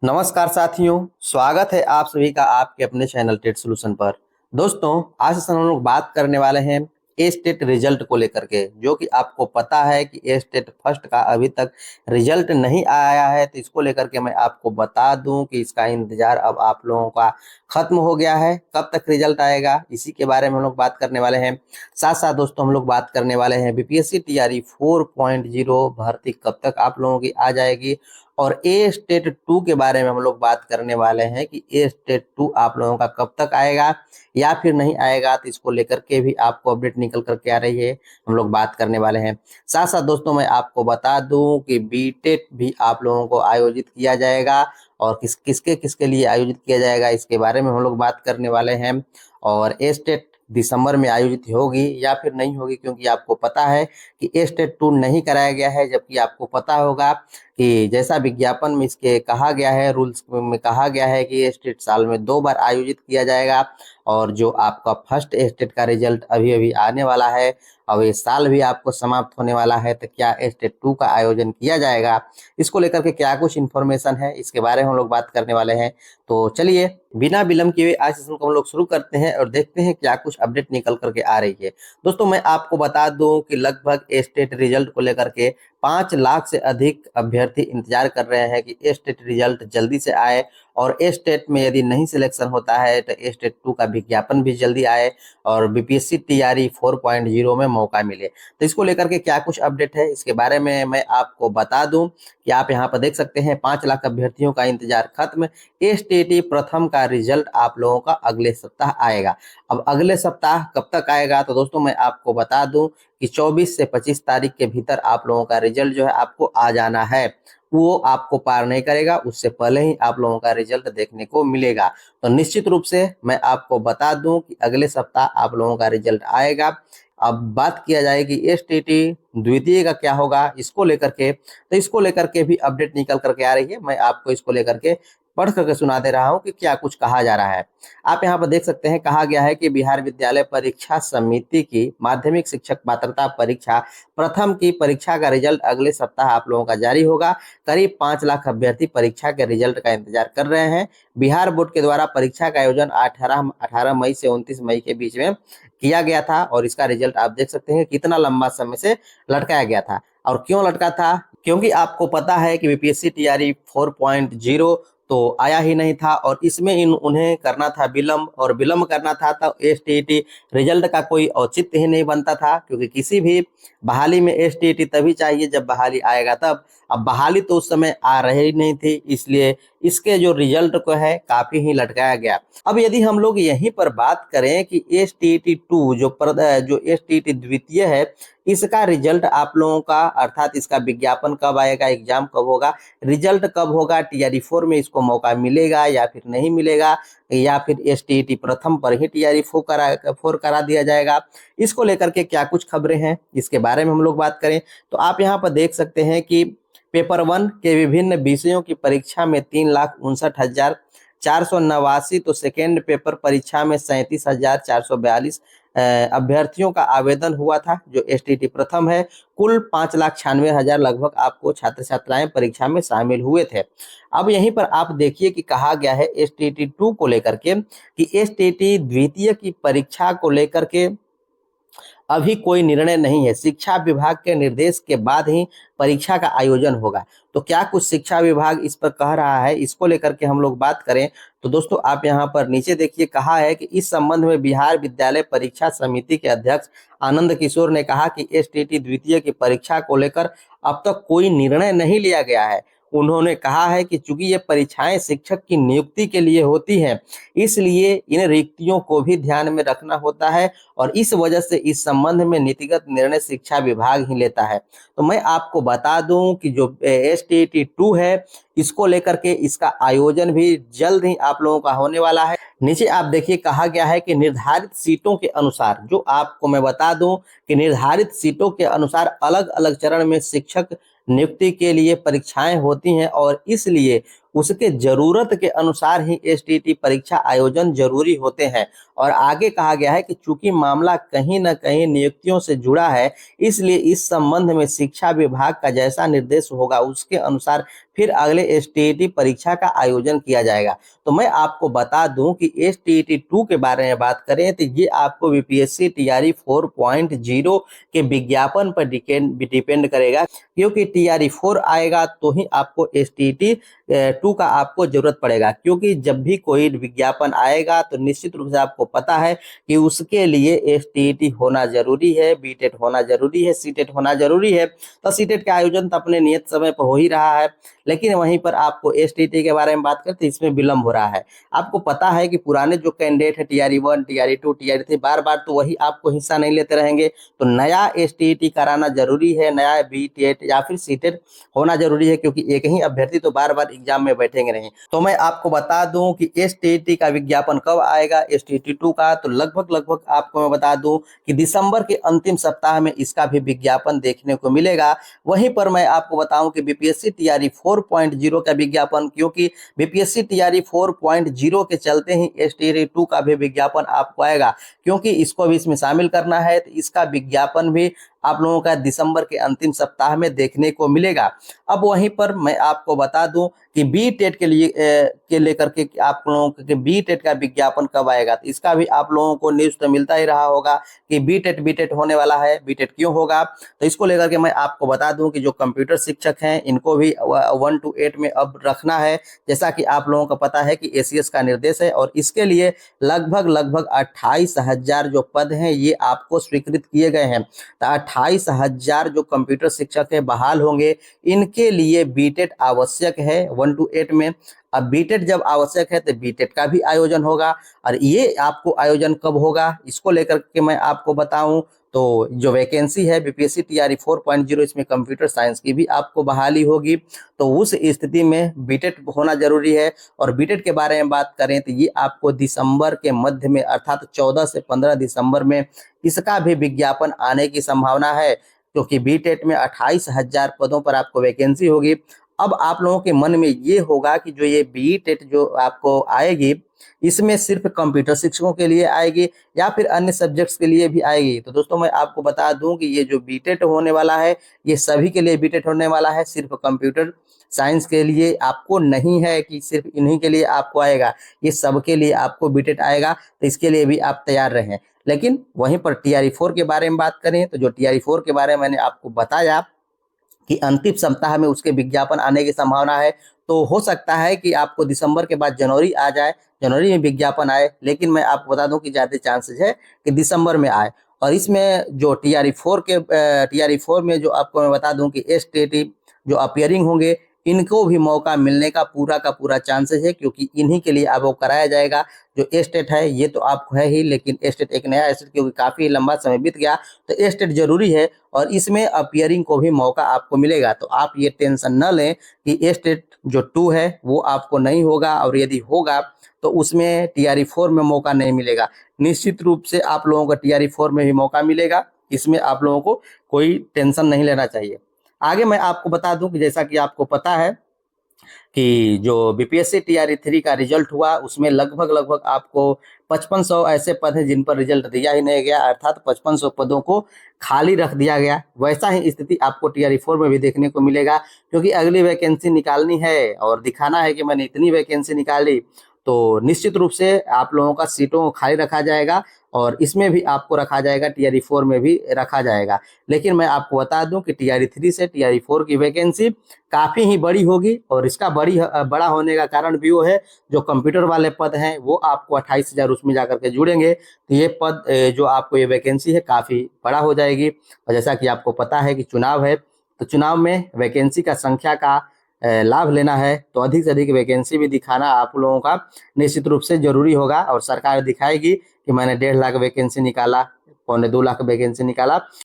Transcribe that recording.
नमस्कार साथियों, स्वागत है आप सभी का आपके अपने चैनल टेट सॉल्यूशन पर। दोस्तों, आज से हम लोग बात करने वाले हैं ए स्टेट रिजल्ट को लेकर के, जो कि आपको पता है कि ए स्टेट फर्स्ट का अभी तक रिजल्ट नहीं आया है। तो इसको लेकर के मैं आपको बता दूं कि इसका इंतजार अब आप लोगों का खत्म हो गया है। कब तक रिजल्ट आएगा, इसी के बारे में हम लोग बात करने वाले हैं। साथ साथ दोस्तों, हम लोग बात करने वाले हैं बीपीएससी टीआरई 4.0 भर्ती कब तक आप लोगों की आ जाएगी, और ए स्टेट 2 के बारे में हम लोग बात करने वाले हैं कि ए स्टेट 2 आप लोगों का कब तक आएगा या फिर नहीं आएगा। तो इसको लेकर के भी आपको अपडेट निकल करके आ रही है, हम लोग बात करने वाले हैं। साथ साथ दोस्तों, मैं आपको बता दूं कि बीटेट भी आप लोगों को आयोजित किया जाएगा, और किसके किसके लिए आयोजित किया जाएगा इसके बारे में हम लोग बात करने वाले हैं। और ए स्टेट दिसंबर में आयोजित होगी या फिर नहीं होगी, क्योंकि आपको पता है कि ए स्टेट 2 नहीं कराया गया है। जबकि आपको पता होगा कि जैसा विज्ञापन में इसके कहा गया है, रूल्स में कहा गया है कि ये स्टेट साल में 2 बार आयोजित किया जाएगा। और जो आपका फर्स्ट स्टेट का रिजल्ट अभी अभी आने वाला है, अब ये साल भी आपको समाप्त होने वाला है, तो क्या स्टेट 2 का आयोजन किया जाएगा, इसको लेकर के क्या कुछ इन्फॉर्मेशन है, इसके बारे में हम लोग बात करने वाले हैं। तो चलिए बिना विलंब किए आज सेशन को हम लोग शुरू करते हैं और देखते हैं क्या कुछ अपडेट निकल करके आ रही है। दोस्तों, मैं आपको बता दूं कि लगभग स्टेट रिजल्ट को लेकर के 5 लाख से अधिक अभ्यर्थी इंतजार कर रहे हैं कि ए स्टेट रिजल्ट जल्दी से आए, और ए स्टेट में यदि नहीं सिलेक्शन होता है तो ए स्टेट 2 का विज्ञापन भी जल्दी आए और बीपीएससी टीआरई 4.0 में मौका मिले। तो इसको लेकर के क्या कुछ अपडेट है, इसके बारे में मैं आपको बता दूं कि आप यहां पर देख सकते हैं 5 लाख अभ्यर्थियों का इंतजार खत्म। एसटीटी प्रथम का रिजल्ट आप लोगों का अगले सप्ताह आएगा। अब अगले सप्ताह कब तक आएगा, तो दोस्तों मैं आपको बता दूं कि 24 से 25 तारीख के भीतर आप लोगों का रिजल्ट जो है आपको आ जाना है। वो आपको पार नहीं करेगा, उससे पहले ही आप लोगों का रिजल्ट देखने को मिलेगा। तो निश्चित रूप से मैं आपको बता दूं कि अगले सप्ताह आप लोगों का रिजल्ट आएगा। अब बात किया जाए कि एसटीटी द्वितीय का क्या होगा इसको लेकर के, तो इसको लेकर के भी अपडेट निकल करके आ रही है। मैं आपको इसको लेकर के पढ़ करके सुना दे रहा हूं कि क्या कुछ कहा जा रहा है। आप यहाँ पर देख सकते हैं, कहा गया है कि बिहार विद्यालय परीक्षा समिति की माध्यमिक शिक्षक पात्रता परीक्षा प्रथम की परीक्षा का रिजल्ट अगले सप्ताह आप लोगों का जारी होगा। करीब 5 लाख अभ्यर्थी परीक्षा के रिजल्ट का इंतजार कर रहे हैं। बिहार बोर्ड के द्वारा परीक्षा का आयोजन 18 मई से 29 मई के बीच में किया गया था, और इसका रिजल्ट आप देख सकते हैं कितना लंबा समय से लटकाया गया था। और क्यों लटका था, क्योंकि आपको पता है कि बीपीएससी टीआरई 4.0 तो आया ही नहीं था, और इसमें उन्हें करना था विलंब, और विलंब करना था तो एसटीईटी रिजल्ट का कोई औचित्य ही नहीं बनता था, क्योंकि किसी भी बहाली में एसटीईटी तभी चाहिए जब बहाली आएगा तब। अब बहाली तो उस समय आ रही नहीं थी, इसलिए इसके जो रिजल्ट को है काफी ही लटकाया गया। अब यदि हम लोग यहीं पर बात करें कि एसटीईटी 2 जो एसटीईटी द्वितीय है, इसका रिजल्ट आप लोगों का, अर्थात इसका विज्ञापन कब आएगा, एग्जाम कब होगा, रिजल्ट कब होगा, टीआरई 4 में इसको मौका मिलेगा या फिर नहीं मिलेगा, या फिर एसटीईटी प्रथम पर ही टीआरई 4 करा दिया जाएगा, इसको लेकर के क्या कुछ खबरें हैं इसके बारे में हम लोग बात करें। तो आप यहाँ पर देख सकते हैं कि पेपर 1 के विभिन्न विषयों की परीक्षा में 3,59,489, तो सेकेंड पेपर परीक्षा में 37,442 अभ्यर्थियों का आवेदन हुआ था, जो एसटीटी प्रथम है। कुल 5,96,000 लगभग आपको छात्र छात्राएं परीक्षा में शामिल हुए थे। अब यहीं पर आप देखिए कि कहा गया है एसटीटी 2 को लेकर के कि एसटीटी द्वितीय की परीक्षा को लेकर के अभी कोई निर्णय नहीं है। शिक्षा विभाग के निर्देश के बाद ही परीक्षा का आयोजन होगा। तो क्या कुछ शिक्षा विभाग इस पर कह रहा है, इसको लेकर के हम लोग बात करें तो दोस्तों आप यहाँ पर नीचे देखिए, कहा है कि इस संबंध में बिहार विद्यालय परीक्षा समिति के अध्यक्ष आनंद किशोर ने कहा कि एसटीटी द्वितीय की परीक्षा को लेकर अब तक कोई निर्णय नहीं लिया गया है। उन्होंने कहा है कि चूंकि ये परीक्षाएं शिक्षक की नियुक्ति के लिए होती हैं, इसलिए इन रिक्तियों को भी ध्यान में रखना होता है, और इस वजह से इस संबंध में नीतिगत निर्णय शिक्षा विभाग ही लेता है। तो मैं आपको बता दूं कि जो एसटीईटी 2 है, इसको लेकर के इसका आयोजन भी जल्द ही आप लोगों का होने वाला है। नीचे आप देखिए, कहा गया है कि निर्धारित सीटों के अनुसार, जो आपको मैं बता दूं कि निर्धारित सीटों के अनुसार अलग अलग चरण में शिक्षक नियुक्ति के लिए परीक्षाएं होती हैं, और इसलिए उसके जरूरत के अनुसार ही एसटीईटी परीक्षा आयोजन जरूरी होते हैं। और आगे कहा गया है कि चूंकि मामला कहीं न कहीं नियुक्तियों से जुड़ा है, इसलिए इस संबंध में शिक्षा विभाग का जैसा निर्देश होगा उसके अनुसार फिर अगले एसटीईटी परीक्षा का आयोजन किया जाएगा। तो मैं आपको बता दूं कि एसटीईटी 2 के बारे में बात करें तो ये आपको बीपीएससी टीआरई 4.0 के विज्ञापन पर डिपेंड करेगा, क्योंकि टीआरई 4 आएगा तो ही आपको एसटीईटी 2 का आपको जरूरत पड़ेगा। क्योंकि जब भी कोई विज्ञापन आएगा तो निश्चित रूप से आपको पता है कि उसके लिए एसटीईटी होना जरूरी है, बीटेट होना जरूरी है, सीटेट होना जरूरी है। तो सीटेट का आयोजन तो अपने नियत समय पर हो ही रहा है, लेकिन वहीं पर आपको एसटीईटी के बारे में बात करते हैं, इसमें विलंब हो रहा है। आपको पता है कि पुराने जो कैंडिडेट है टीआरई 1, टीआरई 2, टीआरई 3 बार बार तो वही आपको हिस्सा नहीं लेते रहेंगे। तो नया एसटीईटी कराना जरूरी है, नया बीटेट या फिर सीटेट होना जरूरी है, क्योंकि एक ही अभ्यर्थी तो बार बार एग्जाम में बैठेंगे नहीं। तो मैं आपको बता दूं कि एसटीईटी का विज्ञापन कब आएगा, एसटीईटी 2 का, तो लगभग आपको मैं बता दूं कि दिसंबर के अंतिम सप्ताह में इसका भी विज्ञापन देखने को मिलेगा। वहीं पर मैं आपको बताऊं कि बीपीएससी टीआरई 4.0 का विज्ञापन, क्योंकि बीपीएससी टीआरई 4.0 के चलते ही एसटीईटी 2 का भी विज्ञापन आपको आएगा, क्योंकि इसको भी इसमें शामिल करना है। तो इसका विज्ञापन भी आप लोगों का दिसंबर के अंतिम सप्ताह में देखने को मिलेगा। अब वहीं पर मैं आपको बता दूं कि बी टेट के लिए के लेकर के आप लोगों के बी टेट का विज्ञापन कब आएगा, तो इसका भी आप लोगों को न्यूज तो मिलता ही रहा होगा कि बी टेट होने वाला है। बी टेट क्यों होगा, तो इसको लेकर के मैं आपको बता दूं कि जो कंप्यूटर शिक्षक हैं इनको भी 1 to 8 में अब रखना है। जैसा कि आप लोगों को पता है कि एसीएस का निर्देश है, और इसके लिए लगभग 28,000 जो पद हैं ये आपको स्वीकृत किए गए हैं। तो 28,000 जो कंप्यूटर शिक्षक है बहाल होंगे, इनके लिए बीटेट आवश्यक है 1 to 8 में। अब बीटेट जब आवश्यक है तो बीटेट का भी आयोजन होगा, और ये आपको आयोजन कब होगा इसको लेकर के मैं आपको बताऊं तो जो वैकेंसी है बीपीएससी टीआरई 4.0, इसमें कंप्यूटर साइंस की भी आपको बहाली होगी। तो उस स्थिति में बीटेट होना जरूरी है। और बीटेट के बारे में बात करें तो ये आपको दिसंबर के मध्य में अर्थात 14 से 15 दिसंबर में इसका भी विज्ञापन आने की संभावना है, क्योंकि बीटेट में 28,000 पदों पर आपको वैकेंसी होगी। अब आप लोगों के मन में ये होगा कि जो ये बीटेट जो आपको आएगी, इसमें सिर्फ कंप्यूटर शिक्षकों के लिए आएगी या फिर अन्य सब्जेक्ट्स के लिए भी आएगी। तो दोस्तों मैं आपको बता दूं कि ये जो बीटेट होने वाला है ये सभी के लिए बीटेट होने वाला है, सिर्फ कंप्यूटर साइंस के लिए आपको नहीं है कि सिर्फ इन्हीं के लिए आपको आएगा, ये सबके लिए आपको बीटेट आएगा। तो इसके लिए भी आप तैयार रहें। लेकिन वहीं पर टीआरई 4 के बारे में बात करें तो जो टीआरई 4 के बारे में मैंने आपको बताया कि अंतिम सप्ताह में उसके विज्ञापन आने की संभावना है। तो हो सकता है कि आपको दिसंबर के बाद जनवरी आ जाए, जनवरी में विज्ञापन आए, लेकिन मैं आपको बता दूं कि ज़्यादा चांसेस है कि दिसंबर में आए। और इसमें जो टीआरई 4 में जो आपको मैं बता दूं कि एसटीईटी जो अपियरिंग होंगे इनको भी मौका मिलने का पूरा चांसेस है, क्योंकि इन्हीं के लिए अब वो कराया जाएगा। जो एस्टेट है ये तो आपको है ही, लेकिन एस्टेट एक नया एस्टेट, क्योंकि काफ़ी लंबा समय बीत गया तो एस्टेट जरूरी है, और इसमें अपियरिंग को भी मौका आपको मिलेगा। तो आप ये टेंशन न लें कि एस्टेट जो 2 है वो आपको नहीं होगा, और यदि होगा तो उसमें टीआरई 4 में मौका नहीं मिलेगा। निश्चित रूप से आप लोगों को टीआरई 4 में भी मौका मिलेगा, इसमें आप लोगों को कोई टेंशन नहीं लेना चाहिए। आगे मैं आपको बता दूं कि जैसा कि आपको पता है कि जो बीपीएससी टीआरई 3 का रिजल्ट हुआ उसमें लगभग आपको 5500 ऐसे पद हैं जिन पर रिजल्ट दिया ही नहीं गया, अर्थात 5500 पदों को खाली रख दिया गया। वैसा ही स्थिति आपको टीआरई 4 में भी देखने को मिलेगा, क्योंकि अगली वैकेंसी निकालनी है और दिखाना है कि मैंने इतनी वैकेंसी निकाली। तो निश्चित रूप से आप लोगों का सीटों को खाली रखा जाएगा, और इसमें भी आपको रखा जाएगा, टीआरई 4 में भी रखा जाएगा। लेकिन मैं आपको बता दूं कि टीआरई 3 से टीआरई 4 की वैकेंसी काफ़ी ही बड़ी होगी, और इसका बड़ा होने का कारण भी वो है जो कंप्यूटर वाले पद हैं वो आपको 28,000 उसमें जाकर के जुड़ेंगे। तो ये पद जो आपको ये वैकेंसी है काफ़ी बड़ा हो जाएगी। और जैसा कि आपको पता है कि चुनाव है, तो चुनाव में वैकेंसी का संख्या का लाभ लेना है, तो अधिक से अधिक वैकेंसी भी दिखाना आप लोगों का निश्चित रूप से जरूरी होगा। और सरकार दिखाएगी कि मैंने 1.5 लाख वैकेंसी निकाला, 1.25 लाख वैकेंसी निकाला,